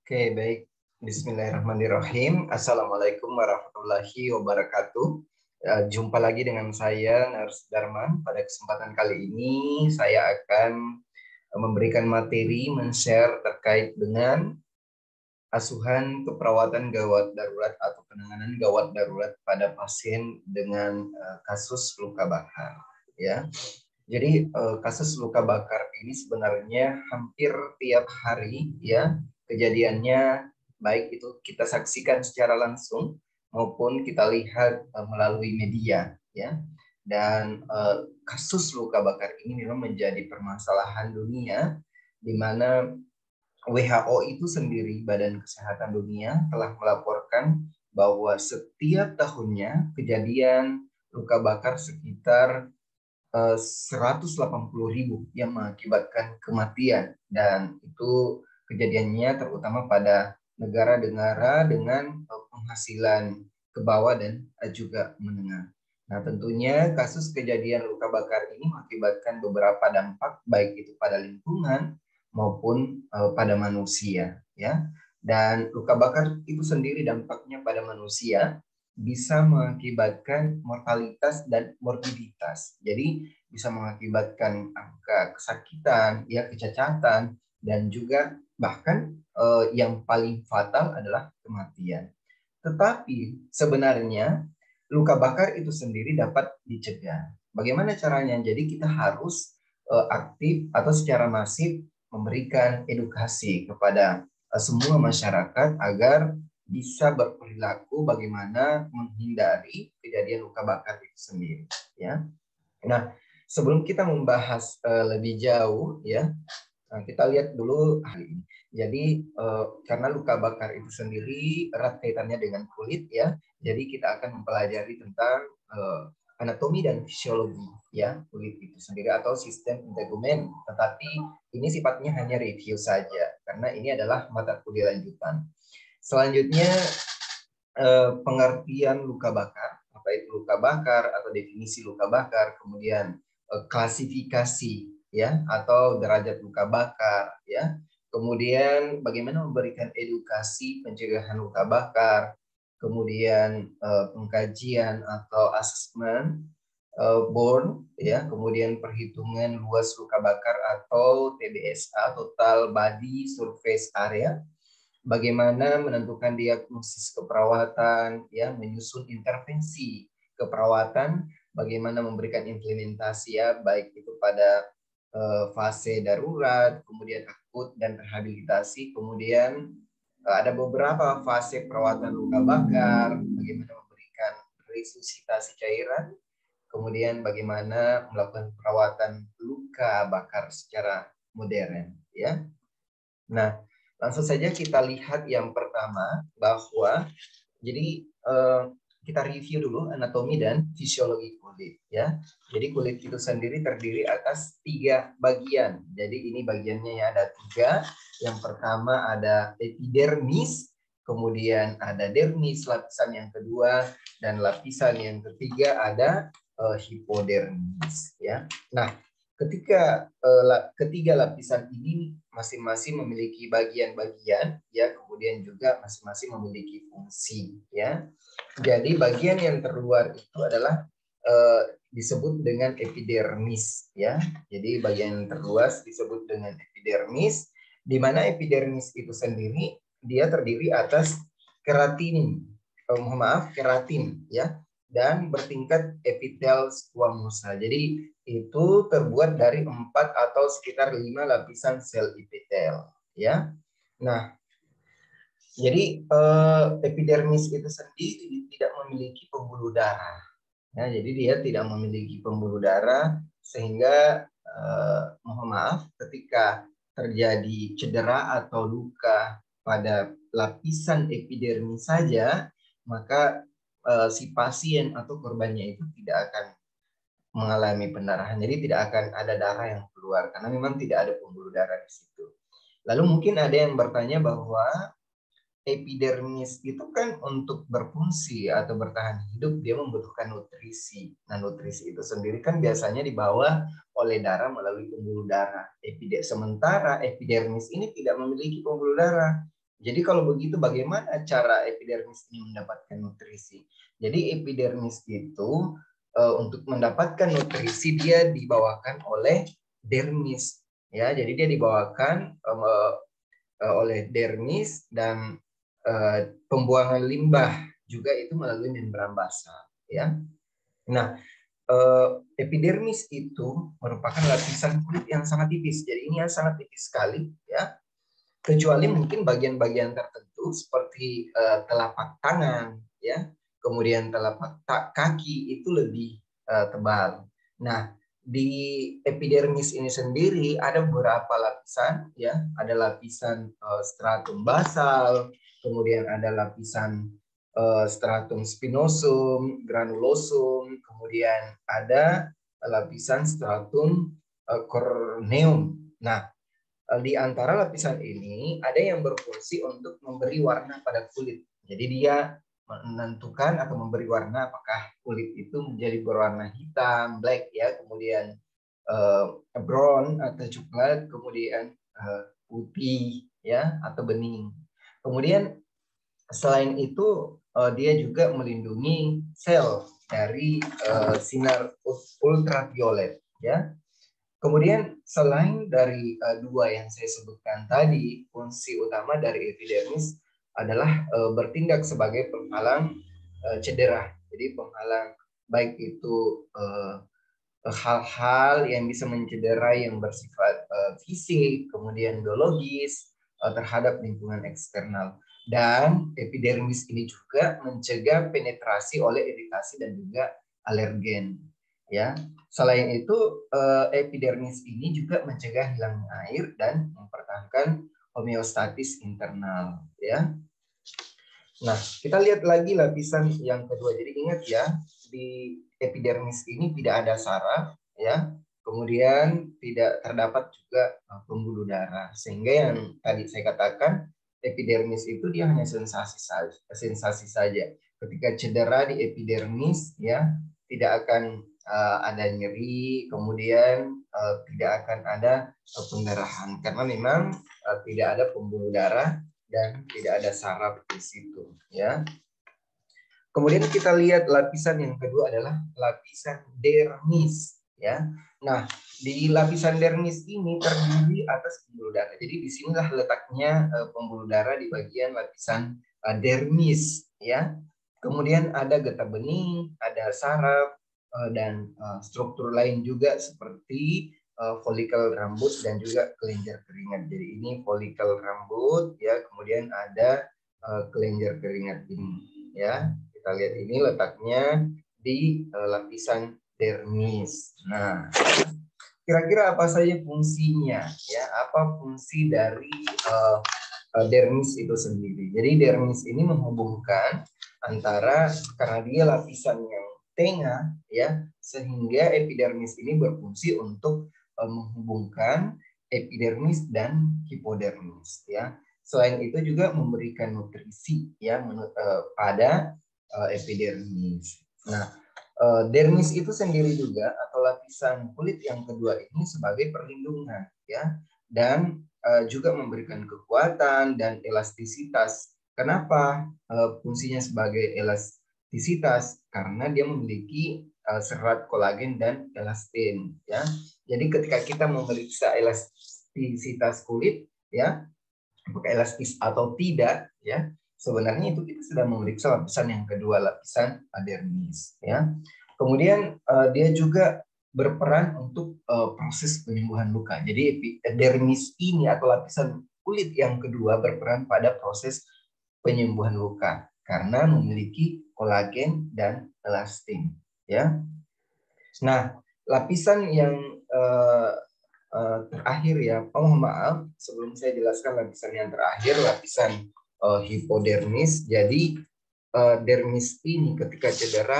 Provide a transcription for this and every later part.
Oke, baik. Bismillahirrahmanirrahim. Assalamualaikum warahmatullahi wabarakatuh. Jumpa lagi dengan saya, Nars Darman. Pada kesempatan kali ini, saya akan memberikan materi, men-share terkait dengan asuhan keperawatan gawat darurat atau penanganan gawat darurat pada pasien dengan kasus luka bakar. Ya, jadi kasus luka bakar ini sebenarnya hampir tiap hari ya kejadiannya, baik itu kita saksikan secara langsung maupun kita lihat melalui media ya. Dan kasus luka bakar ini memang menjadi permasalahan dunia, di mana WHO itu sendiri, Badan Kesehatan Dunia, telah melaporkan bahwa setiap tahunnya kejadian luka bakar sekitar 180.000 yang mengakibatkan kematian, dan itu kejadiannya terutama pada negara-negara dengan penghasilan ke bawah dan juga menengah. Nah, tentunya kasus kejadian luka bakar ini mengakibatkan beberapa dampak, baik itu pada lingkungan maupun pada manusia, ya. Dan luka bakar itu sendiri dampaknya pada manusia bisa mengakibatkan mortalitas dan morbiditas. Jadi bisa mengakibatkan angka kesakitan, ya kecacatan, dan juga bahkan yang paling fatal adalah kematian. Tetapi sebenarnya luka bakar itu sendiri dapat dicegah. Bagaimana caranya? Jadi kita harus aktif atau secara masif memberikan edukasi kepada semua masyarakat agar bisa berperilaku bagaimana menghindari kejadian luka bakar itu sendiri, ya. Nah, sebelum kita membahas lebih jauh, ya, kita lihat dulu hal ini. Jadi karena luka bakar itu sendiri erat kaitannya dengan kulit, ya. Jadi kita akan mempelajari tentang anatomi dan fisiologi, ya, kulit itu sendiri atau sistem integumen. Tetapi ini sifatnya hanya review saja karena ini adalah mata kuliah lanjutan. Selanjutnya pengertian luka bakar, apa itu luka bakar atau definisi luka bakar, kemudian klasifikasi ya atau derajat luka bakar ya. Kemudian bagaimana memberikan edukasi pencegahan luka bakar, kemudian pengkajian atau asesmen born ya, kemudian perhitungan luas luka bakar atau TBSA, total body surface area, bagaimana menentukan diagnosis keperawatan, ya, menyusun intervensi keperawatan, bagaimana memberikan implementasi ya, baik itu pada fase darurat, kemudian akut dan rehabilitasi, kemudian ada beberapa fase perawatan luka bakar, bagaimana memberikan resusitasi cairan, kemudian bagaimana melakukan perawatan luka bakar secara modern, ya. Nah, langsung saja kita lihat yang pertama bahwa jadi kita review dulu anatomi dan fisiologi kulit ya. Jadi kulit itu sendiri terdiri atas 3 bagian. Jadi ini bagiannya ya ada 3. Yang pertama ada epidermis, kemudian ada dermis lapisan yang kedua, dan lapisan yang ketiga ada hipodermis ya. Nah, ketika ketiga lapisan ini masing-masing memiliki bagian-bagian ya, kemudian juga masing-masing memiliki fungsi ya. Jadi bagian yang terluar itu adalah disebut dengan epidermis ya. Jadi bagian yang terluas disebut dengan epidermis, di mana epidermis itu sendiri dia terdiri atas keratin, keratin ya, dan bertingkat epitel squamosa. Jadi itu terbuat dari 4 atau sekitar 5 lapisan sel epitel ya. Nah, jadi epidermis itu sendiri tidak memiliki pembuluh darah ya, jadi dia tidak memiliki pembuluh darah sehingga mohon maaf ketika terjadi cedera atau luka pada lapisan epidermis saja, maka si pasien atau korbannya itu tidak akan mengalami pendarahan. Jadi tidak akan ada darah yang keluar karena memang tidak ada pembuluh darah di situ. Lalu mungkin ada yang bertanya bahwa epidermis itu kan untuk berfungsi atau bertahan hidup dia membutuhkan nutrisi. Nah, nutrisi itu sendiri kan biasanya dibawa oleh darah melalui pembuluh darah. Sementara epidermis ini tidak memiliki pembuluh darah. Jadi kalau begitu bagaimana cara epidermis ini mendapatkan nutrisi? Jadi epidermis itu untuk mendapatkan nutrisi dia dibawakan oleh dermis, ya. Jadi dia dibawakan oleh dermis dan pembuangan limbah juga itu melalui membran basal, ya. Nah, epidermis itu merupakan lapisan kulit yang sangat tipis. Jadi ini yang sangat tipis sekali, ya. Kecuali mungkin bagian-bagian tertentu seperti telapak tangan, ya, kemudian telapak kaki itu lebih tebal. Nah, di epidermis ini sendiri ada beberapa lapisan, ya, ada lapisan stratum basal, kemudian ada lapisan stratum spinosum, granulosum, kemudian ada lapisan stratum corneum. Nah, di antara lapisan ini ada yang berfungsi untuk memberi warna pada kulit. Jadi dia menentukan atau memberi warna apakah kulit itu menjadi berwarna hitam, black, ya, kemudian brown atau coklat, kemudian putih, ya, atau bening. Kemudian selain itu dia juga melindungi sel dari sinar ultraviolet, ya. Kemudian selain dari dua yang saya sebutkan tadi, fungsi utama dari epidermis adalah bertindak sebagai penghalang cedera. Jadi penghalang baik itu hal-hal yang bisa mencederai yang bersifat fisik, kemudian biologis terhadap lingkungan eksternal. Dan epidermis ini juga mencegah penetrasi oleh iritasi dan juga alergen. Ya, selain itu epidermis ini juga mencegah hilangnya air dan mempertahankan homeostatis internal. Ya, nah kita lihat lagi lapisan yang kedua. Jadi ingat ya, di epidermis ini tidak ada saraf, ya. Kemudian tidak terdapat juga pembuluh darah, sehingga yang tadi saya katakan epidermis itu dia hanya sensasi saja. Ketika cedera di epidermis, ya, tidak akan ada nyeri, kemudian tidak akan ada pendarahan karena memang tidak ada pembuluh darah dan tidak ada saraf di situ, ya. Kemudian kita lihat lapisan yang kedua adalah lapisan dermis, ya. Nah, di lapisan dermis ini terdiri atas pembuluh darah. Jadi disinilah letaknya pembuluh darah di bagian lapisan dermis, ya. Kemudian ada getah bening, ada saraf dan struktur lain juga seperti folikel rambut dan juga kelenjar keringat. Jadi ini folikel rambut, ya. Kemudian ada kelenjar keringat ini, ya. Kita lihat ini letaknya di lapisan dermis. Nah, kira-kira apa saja fungsinya, ya? Apa fungsi dari dermis itu sendiri? Jadi dermis ini menghubungkan antara, karena dia lapisan yang tengah, ya, sehingga epidermis ini berfungsi untuk menghubungkan epidermis dan hipodermis, ya. Selain itu juga memberikan nutrisi, ya, pada epidermis. Nah, dermis itu sendiri juga atau lapisan kulit yang kedua ini sebagai perlindungan, ya, dan juga memberikan kekuatan dan elastisitas. Kenapa fungsinya sebagai elastisitas? Karena dia memiliki serat kolagen dan elastin, ya. Jadi ketika kita memeriksa elastisitas kulit, ya, apakah elastis atau tidak, ya, sebenarnya itu kita sudah memeriksa lapisan yang kedua, lapisan dermis, ya. Kemudian dia juga berperan untuk proses penyembuhan luka. Jadi dermis ini atau lapisan kulit yang kedua berperan pada proses penyembuhan luka karena memiliki kolagen dan elastin, ya. Nah, lapisan yang terakhir, ya, mohon maaf sebelum saya jelaskan lapisan yang terakhir, lapisan hipodermis. Jadi dermis ini ketika cedera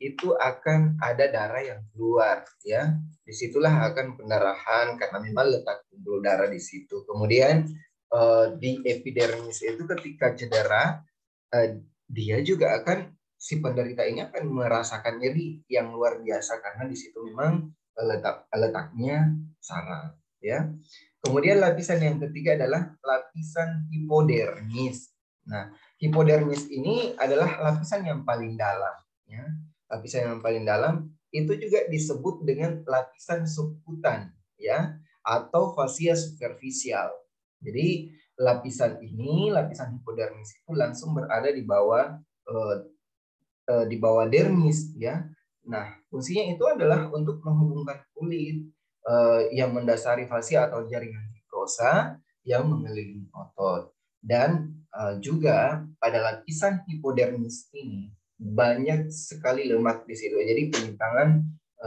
itu akan ada darah yang keluar, ya. Disitulah akan pendarahan karena memang letak pembuluh darah di situ. Kemudian di epidermis itu ketika cedera dia juga akan, si penderita ini akan merasakan nyeri yang luar biasa karena di situ memang letaknya saraf, ya. Kemudian lapisan yang ketiga adalah lapisan hipodermis. Nah, hipodermis ini adalah lapisan yang paling dalam. Ya. Lapisan yang paling dalam itu juga disebut dengan lapisan subkutan, ya, atau fasia superficial. Jadi lapisan ini, lapisan hipodermis itu langsung berada di bawah dermis, ya. Nah, fungsinya itu adalah untuk menghubungkan kulit yang mendasari fasia atau jaringan fibrosa yang mengelilingi otot. Dan juga pada lapisan hipodermis ini banyak sekali lemak di situ. Jadi penyimpangan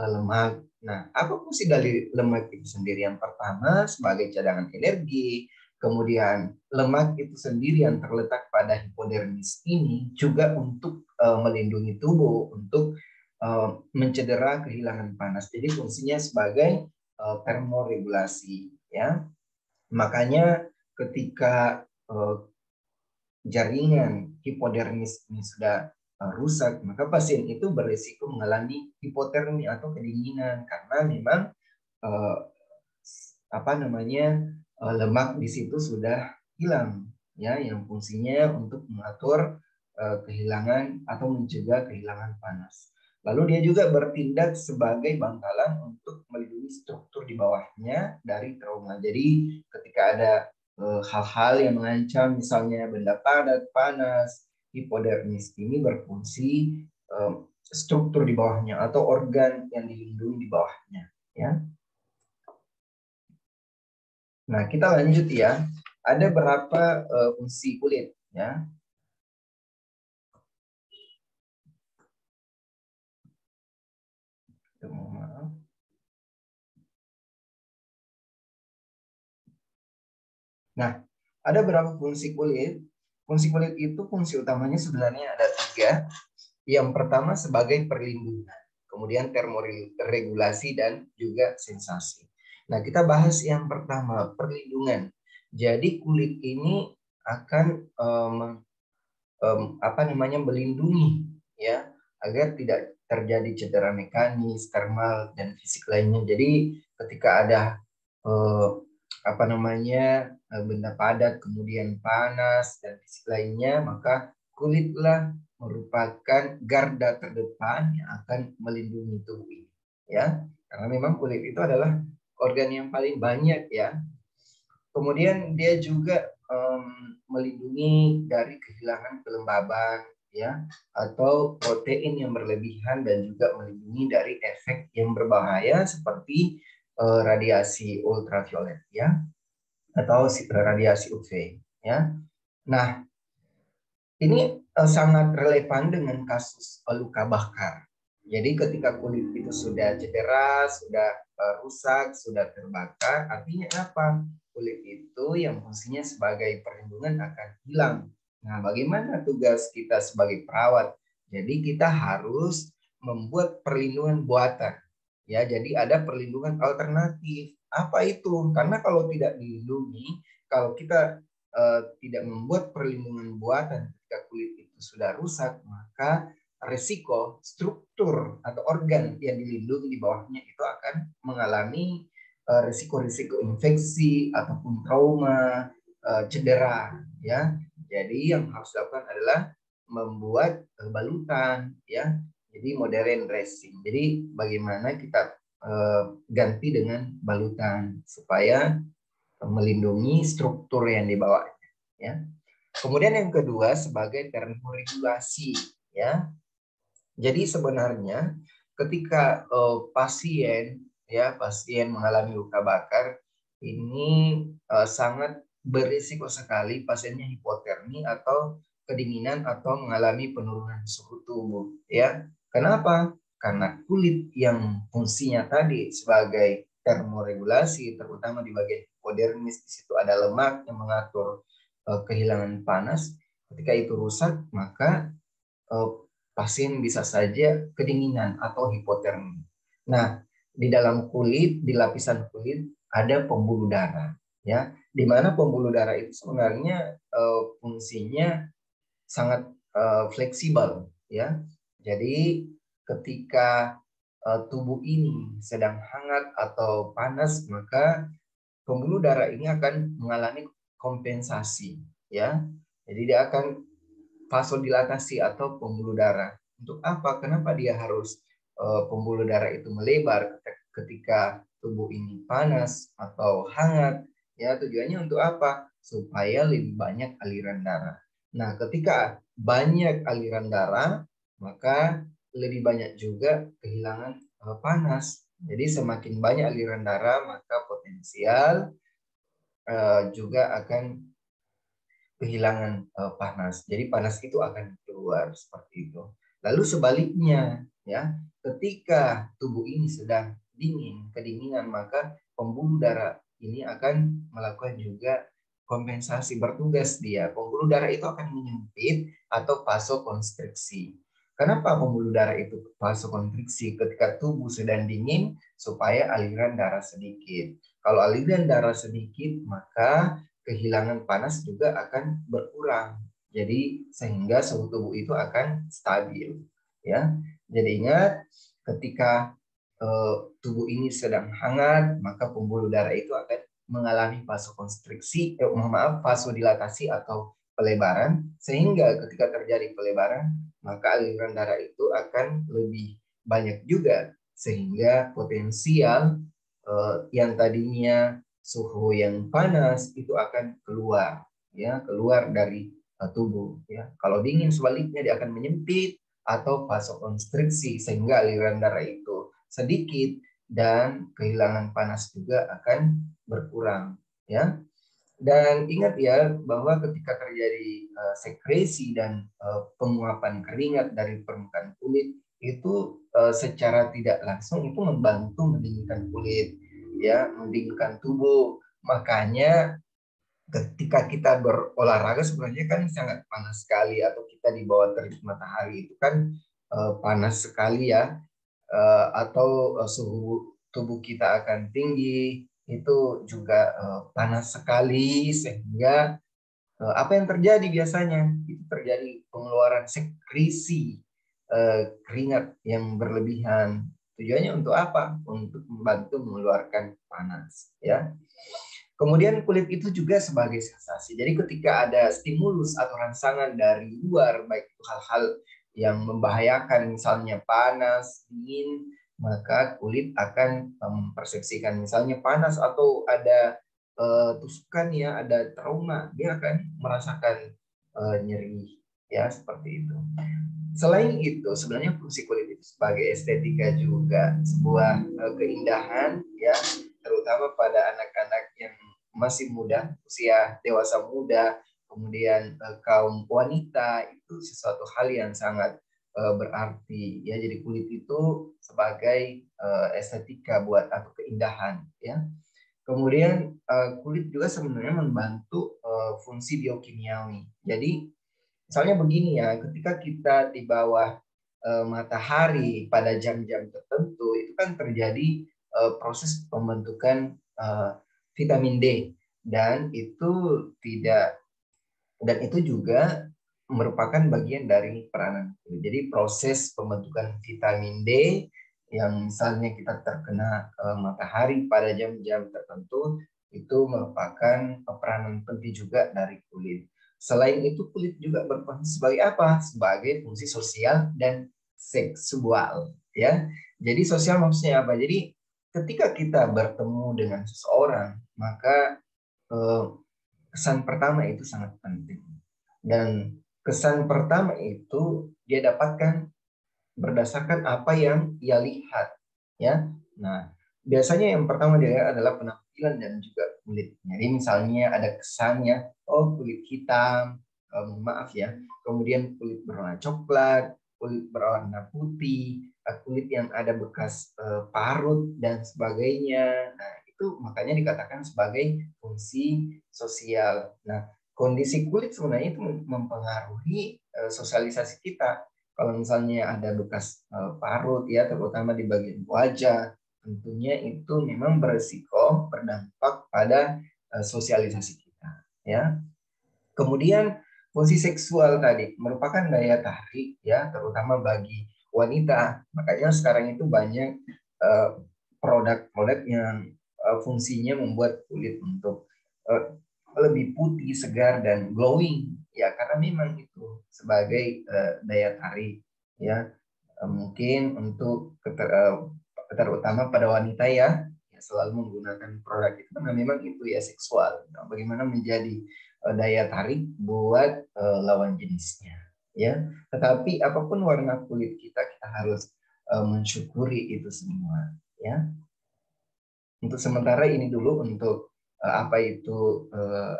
lemak. Nah, apa fungsi dari lemak itu sendiri? Yang pertama sebagai cadangan energi. Kemudian lemak itu sendiri yang terletak pada hipodermis ini juga untuk melindungi tubuh, untuk mencegah kehilangan panas. Jadi fungsinya sebagai termoregulasi, ya. Makanya ketika jaringan hipodermis ini sudah rusak, maka pasien itu berisiko mengalami hipotermi atau kedinginan karena memang lemak di situ sudah hilang, ya, yang fungsinya untuk mengatur kehilangan atau mencegah kehilangan panas. Lalu dia juga bertindak sebagai bantalan untuk melindungi struktur di bawahnya dari trauma. Jadi ketika ada hal-hal yang mengancam, misalnya benda padat, panas, hipodermis ini berfungsi struktur di bawahnya atau organ yang dilindungi di bawahnya, ya. Nah, kita lanjut ya. Ada berapa fungsi kulit, ya. Maaf. Nah, ada berapa fungsi kulit? Fungsi kulit itu fungsi utamanya sebenarnya ada 3. Yang pertama sebagai perlindungan, kemudian termoregulasi dan juga sensasi. Nah, kita bahas yang pertama, perlindungan. Jadi kulit ini akan melindungi, ya, agar tidak terjadi cedera mekanis, termal dan fisik lainnya. Jadi ketika ada benda padat, kemudian panas dan fisik lainnya, maka kulitlah merupakan garda terdepan yang akan melindungi tubuh ini, ya. Karena memang kulit itu adalah organ yang paling banyak, ya. Kemudian dia juga melindungi dari kehilangan kelembaban, ya, atau protein yang berlebihan, dan juga melindungi dari efek yang berbahaya seperti radiasi ultraviolet, ya, atau radiasi UV, ya. Nah, ini sangat relevan dengan kasus luka bakar. Jadi ketika kulit itu sudah cedera, sudah rusak, sudah terbakar, artinya apa? Kulit itu yang fungsinya sebagai perlindungan akan hilang. Nah, bagaimana tugas kita sebagai perawat? Jadi kita harus membuat perlindungan buatan. Ya, jadi ada perlindungan alternatif. Apa itu? Karena kalau tidak dilindungi, kalau kita tidak membuat perlindungan buatan ketika kulit itu sudah rusak, maka resiko struktur atau organ yang dilindungi di bawahnya itu akan mengalami risiko-risiko infeksi ataupun trauma, cedera, ya. Jadi yang harus dilakukan adalah membuat balutan, ya. Jadi modern dressing. Jadi bagaimana kita ganti dengan balutan supaya melindungi struktur yang dibawanya, ya. Kemudian yang kedua sebagai termoregulasi, ya. Jadi sebenarnya ketika pasien mengalami luka bakar ini sangat berisiko sekali pasiennya hipotermi atau kedinginan atau mengalami penurunan suhu tubuh, ya. Kenapa? Karena kulit yang fungsinya tadi sebagai termoregulasi, terutama di bagian hipodermis, di situ ada lemak yang mengatur kehilangan panas. Ketika itu rusak, maka pasien bisa saja kedinginan atau hipotermi. Nah, di dalam kulit, di lapisan kulit ada pembuluh darah, ya. Di mana pembuluh darah itu sebenarnya fungsinya sangat fleksibel, ya. Jadi ketika tubuh ini sedang hangat atau panas, maka pembuluh darah ini akan mengalami kompensasi, ya. Jadi dia akan vasodilatasi atau pembuluh darah. Untuk apa? Kenapa dia harus pembuluh darah itu melebar ketika tubuh ini panas atau hangat? Ya, tujuannya untuk apa? Supaya lebih banyak aliran darah. Nah, ketika banyak aliran darah, maka lebih banyak juga kehilangan panas. Jadi semakin banyak aliran darah, maka potensial juga akan kehilangan panas. Jadi panas itu akan keluar seperti itu. Lalu sebaliknya, ya, ketika tubuh ini sedang dingin, kedinginan, maka pembuluh darah ini akan melakukan juga kompensasi, bertugas dia. Pembuluh darah itu akan menyempit atau vasokonstriksi. Kenapa pembuluh darah itu vasokonstriksi ketika tubuh sedang dingin? Supaya aliran darah sedikit. Kalau aliran darah sedikit, maka kehilangan panas juga akan berkurang. Jadi sehingga suhu tubuh itu akan stabil, ya. Jadi ingat, ketika tubuh ini sedang hangat, maka pembuluh darah itu akan mengalami vasokonstriksi, vasodilatasi atau pelebaran, sehingga ketika terjadi pelebaran, maka aliran darah itu akan lebih banyak juga, sehingga potensial yang tadinya suhu yang panas itu akan keluar, ya, keluar dari tubuh, ya. Kalau dingin sebaliknya dia akan menyempit atau vasokonstriksi sehingga aliran darah itu sedikit dan kehilangan panas juga akan berkurang, ya. Dan ingat ya bahwa ketika terjadi sekresi dan penguapan keringat dari permukaan kulit itu secara tidak langsung itu membantu mendinginkan kulit, ya, mendinginkan tubuh. Makanya ketika kita berolahraga sebenarnya kan sangat panas sekali, atau kita di bawah terik matahari itu kan panas sekali, ya. Atau suhu tubuh kita akan tinggi, itu juga panas sekali, sehingga apa yang terjadi biasanya? Itu terjadi pengeluaran sekresi keringat yang berlebihan. Tujuannya untuk apa? Untuk membantu mengeluarkan panas, ya. Kemudian kulit itu juga sebagai sensasi. Jadi ketika ada stimulus atau rangsangan dari luar, baik itu hal-hal yang membahayakan, misalnya panas, dingin, maka kulit akan mempersepsikan misalnya panas atau ada tusukan, ya, ada trauma, dia akan merasakan nyeri, ya, seperti itu. Selain itu, sebenarnya fungsi kulit itu sebagai estetika juga, sebuah keindahan, ya, terutama pada anak-anak yang masih muda, usia dewasa muda, kemudian kaum wanita, itu sesuatu hal yang sangat berarti, ya. Jadi kulit itu sebagai estetika buat atau keindahan, ya. Kemudian kulit juga sebenarnya membantu fungsi biokimiawi. Jadi misalnya begini, ya, ketika kita di bawah matahari pada jam-jam tertentu, itu kan terjadi proses pembentukan vitamin D, dan itu tidak dan itu juga merupakan bagian dari peranan kulit. Jadi proses pembentukan vitamin D yang misalnya kita terkena matahari pada jam-jam tertentu, itu merupakan peranan penting juga dari kulit. Selain itu, kulit juga berfungsi sebagai apa? Sebagai fungsi sosial dan seksual, ya. Jadi sosial maksudnya apa? Jadi ketika kita bertemu dengan seseorang, maka kesan pertama itu sangat penting. Dan kesan pertama itu dia dapatkan berdasarkan apa yang ia lihat, ya. Nah, biasanya yang pertama dia lihat adalah penampilan dan juga kulit. Jadi misalnya ada kesannya, oh, kulit hitam, maaf ya, kemudian kulit berwarna coklat, kulit berwarna putih, kulit yang ada bekas parut dan sebagainya. Nah, itu makanya dikatakan sebagai fungsi sosial. Nah, kondisi kulit sebenarnya itu mempengaruhi sosialisasi kita. Kalau misalnya ada bekas parut, ya, terutama di bagian wajah, tentunya itu memang beresiko berdampak pada sosialisasi kita, ya. Kemudian fungsi seksual tadi merupakan daya tarik, ya, terutama bagi wanita. Makanya sekarang itu banyak produk-produk yang fungsinya membuat kulit untuk lebih putih, segar dan glowing. Ya, karena memang itu sebagai daya tarik ya. Mungkin untuk terutama pada wanita ya, selalu menggunakan produk itu karena memang itu ya seksual. Nah, bagaimana menjadi daya tarik buat lawan jenisnya ya. Tetapi apapun warna kulit kita, kita harus mensyukuri itu semua ya. Untuk sementara ini dulu untuk apa itu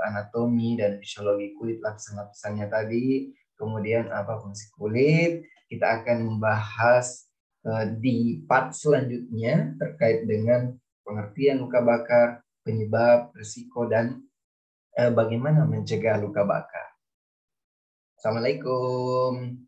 anatomi dan fisiologi kulit, lapisan-lapisannya tadi, kemudian apa fungsi kulit. Kita akan membahas di part selanjutnya terkait dengan pengertian luka bakar, penyebab, risiko, dan bagaimana mencegah luka bakar. Assalamualaikum.